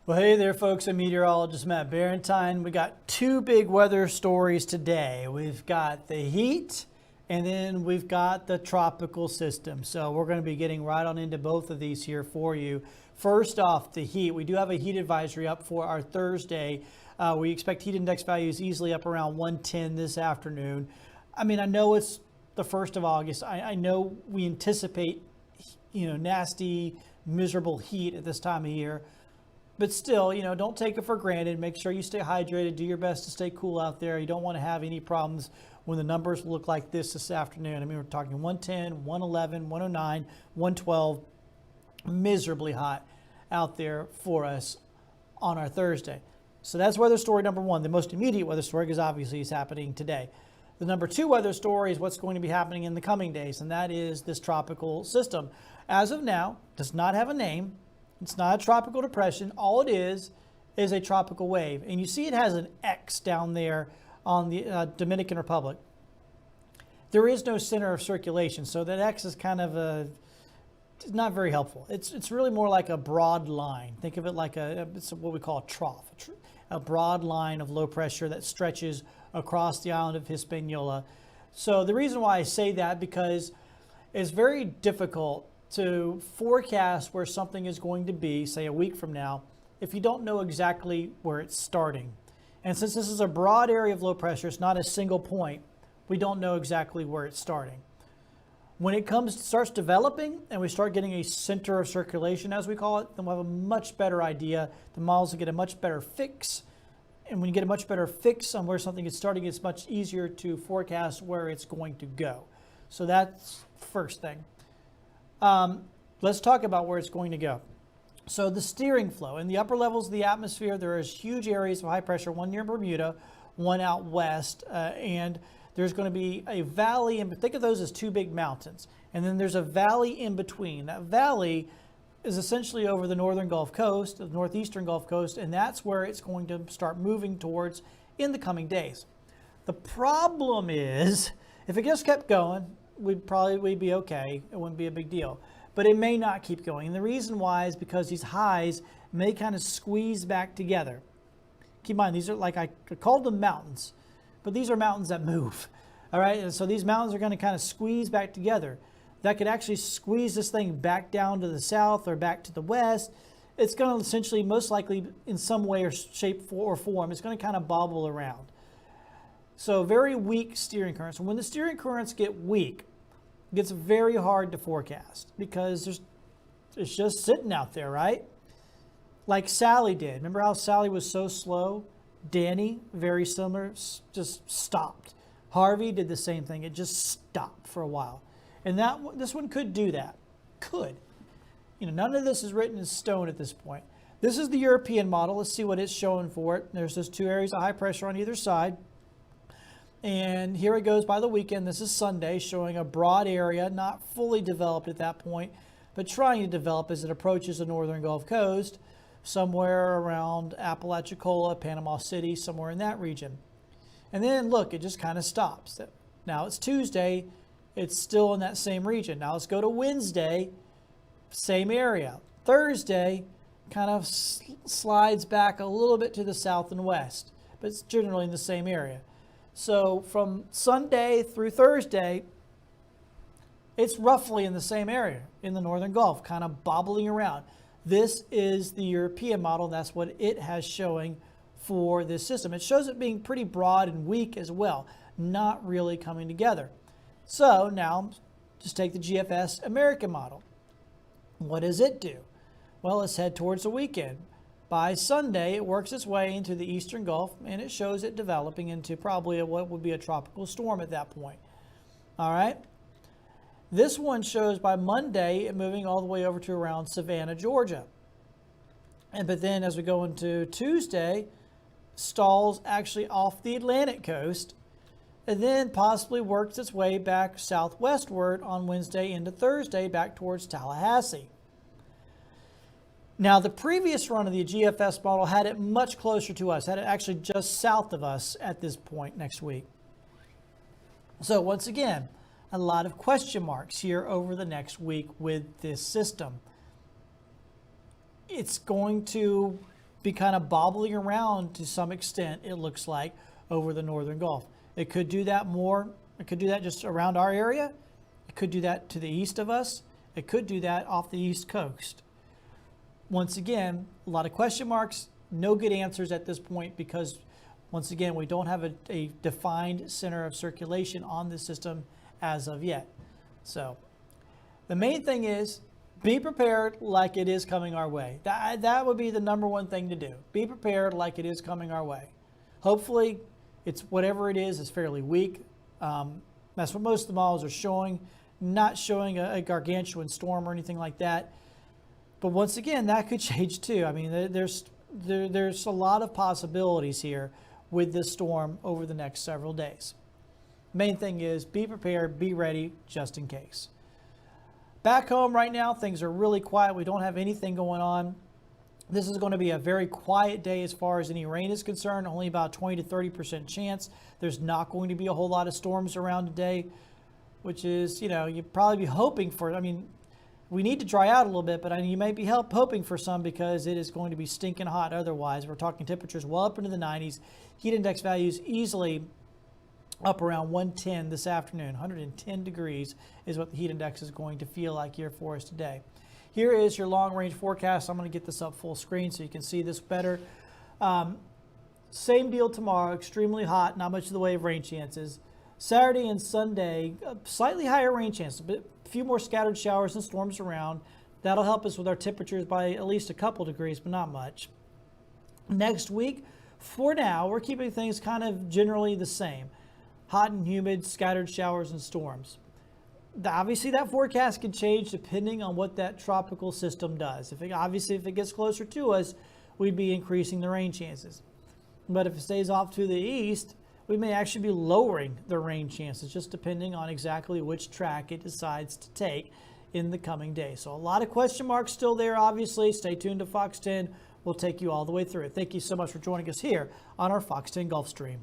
Well, hey there, folks. I'm meteorologist Matt Barentine. We got two big weather stories today. We've got the heat, and then we've got the tropical system. So we're going to be getting right on into both of these here for you. First off, the heat. We do have a heat advisory up for our Thursday. We expect heat index values easily up around 110 this afternoon. I mean, I know it's the 1st of August. I know we anticipate, nasty, miserable heat at this time of year. But still, don't take it for granted. Make sure you stay hydrated. Do your best to stay cool out there. You don't want to have any problems when the numbers look like this afternoon. I mean, we're talking 110, 111, 109, 112. Miserably hot out there for us on our Thursday. So that's weather story number one. The most immediate weather story, because obviously it's happening today. The number two weather story is what's going to be happening in the coming days, and that is this tropical system. As of now, does not have a name. It's not a tropical depression. All it is a tropical wave. And you see it has an X down there on the Dominican Republic. There is no center of circulation, so that X is kind of it's not very helpful. It's really more like a broad line. Think of it like it's what we call a trough, a broad line of low pressure that stretches across the island of Hispaniola. So the reason why I say that, because it's very difficult to forecast where something is going to be, say a week from now, if you don't know exactly where it's starting. And since this is a broad area of low pressure, it's not a single point, we don't know exactly where it's starting. When it starts developing and we start getting a center of circulation, as we call it, then we'll have a much better idea. The models will get a much better fix. And when you get a much better fix on where something is starting, it's much easier to forecast where it's going to go. So that's the first thing. Let's talk about where it's going to go. So the steering flow. In the upper levels of the atmosphere, there is huge areas of high pressure, one near Bermuda, one out west, and there's going to be a valley, and think of those as two big mountains. And then there's a valley in between. That valley is essentially over the northern Gulf Coast, the northeastern Gulf Coast, and that's where it's going to start moving towards in the coming days. The problem is, if it just kept going, we'd be okay. It wouldn't be a big deal. But it may not keep going. And the reason why is because these highs may kind of squeeze back together. Keep in mind, these are like I called them mountains, but these are mountains that move. All right, and so these mountains are going to kind of squeeze back together. That could actually squeeze this thing back down to the south or back to the west. It's going to essentially, most likely, in some way or shape or form, it's going to kind of bobble around. So very weak steering currents. And when the steering currents get weak, it gets very hard to forecast because it's just sitting out there, right? Like Sally did. Remember how Sally was so slow? Danny, very similar, just stopped. Harvey did the same thing. It just stopped for a while. And this one could do that. Could. None of this is written in stone at this point. This is the European model. Let's see what it's showing for it. There's those two areas of high pressure on either side. And here it goes by the weekend. This is Sunday, showing a broad area, not fully developed at that point, but trying to develop as it approaches the northern Gulf Coast, somewhere around Apalachicola, Panama City, somewhere in that region. And then look, it just kind of stops. Now it's Tuesday, it's still in that same region. Now let's go to Wednesday, same area. Thursday kind of slides back a little bit to the south and west, but it's generally in the same area. So from Sunday through Thursday, it's roughly in the same area in the northern Gulf, kind of bobbling around. This is the European model. That's what it has showing for this system. It shows it being pretty broad and weak as well, not really coming together. So now just take the GFS American model. What does it do? Well, let's head towards the weekend. By Sunday, it works its way into the eastern Gulf, and it shows it developing into probably what would be a tropical storm at that point. All right? This one shows by Monday it moving all the way over to around Savannah, Georgia. But then as we go into Tuesday, stalls actually off the Atlantic coast, and then possibly works its way back southwestward on Wednesday into Thursday back towards Tallahassee. Now, the previous run of the GFS model had it much closer to us, had it actually just south of us at this point next week. So once again, a lot of question marks here over the next week with this system. It's going to be kind of bobbling around to some extent, it looks like, over the northern Gulf. It could do that more. It could do that just around our area. It could do that to the east of us. It could do that off the east coast. Once again, a lot of question marks, no good answers at this point because, once again, we don't have a defined center of circulation on the system as of yet. So the main thing is be prepared like it is coming our way. That would be the number one thing to do. Be prepared like it is coming our way. Hopefully, it's whatever it is fairly weak. That's what most of the models are showing, not showing a gargantuan storm or anything like that. But once again, that could change too. I mean, there's a lot of possibilities here with this storm over the next several days. Main thing is be prepared, be ready just in case. Back home right now, things are really quiet. We don't have anything going on. This is going to be a very quiet day as far as any rain is concerned, only about 20 to 30% chance. There's not going to be a whole lot of storms around today, which is, you'd probably be hoping for. I mean, we need to dry out a little bit, but you may be hoping for some because it is going to be stinking hot otherwise. We're talking temperatures well up into the 90s. Heat index values easily up around 110 this afternoon. 110 degrees is what the heat index is going to feel like here for us today. Here is your long-range forecast. I'm going to get this up full screen so you can see this better. Same deal tomorrow, extremely hot, not much of the way of rain chances. Saturday and Sunday, slightly higher rain chances, but a few more scattered showers and storms around. That'll help us with our temperatures by at least a couple degrees, but not much. Next week, for now, we're keeping things kind of generally the same. Hot and humid, scattered showers and storms. Obviously, that forecast can change depending on what that tropical system does. If it gets closer to us, we'd be increasing the rain chances. But if it stays off to the east, we may actually be lowering the rain chances, just depending on exactly which track it decides to take in the coming days. So a lot of question marks still there, obviously. Stay tuned to Fox 10. We'll take you all the way through it. Thank you so much for joining us here on our Fox 10 Gulf Stream.